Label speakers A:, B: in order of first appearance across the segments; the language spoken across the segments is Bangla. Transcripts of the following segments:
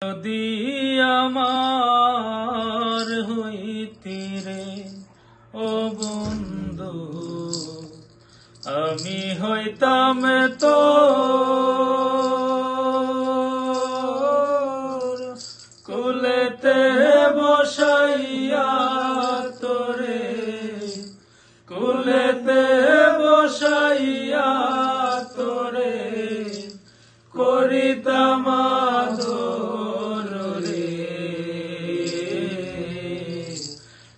A: যদি আমার হইতি রে ও বন্ধু, আমি হইতাম তো কুলেতে বসাইয়া তোরে, কুলেতে বসাইয়া তোরে করিতাম আদর রে।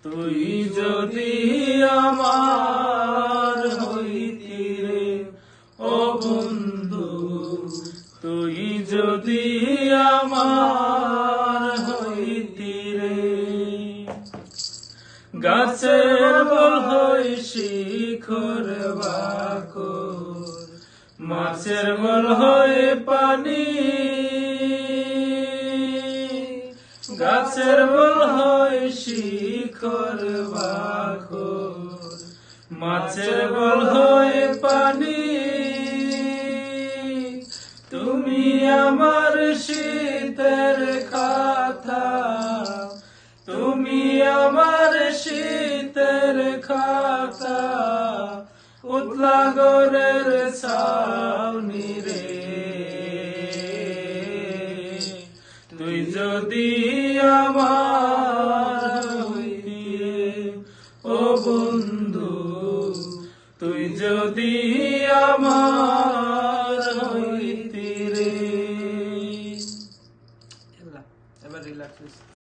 A: তুই যদি আমার হইতি রে ও বন্ধু, তুই যদি আমার হইতি রে। গাছের বল হই শিখর বাকর, মাছের বল হয়ে পানি, গাছের বল হয় শিখর বাকর, মাছের বল হয়ে পানি। তুমি আমার শীতের খাতা, তুমি আমার শীতের খাতা, উতলা গোরের ছাউনি রে। তুই যদি আমার হইতি রে ও বন্ধু, তুই যদি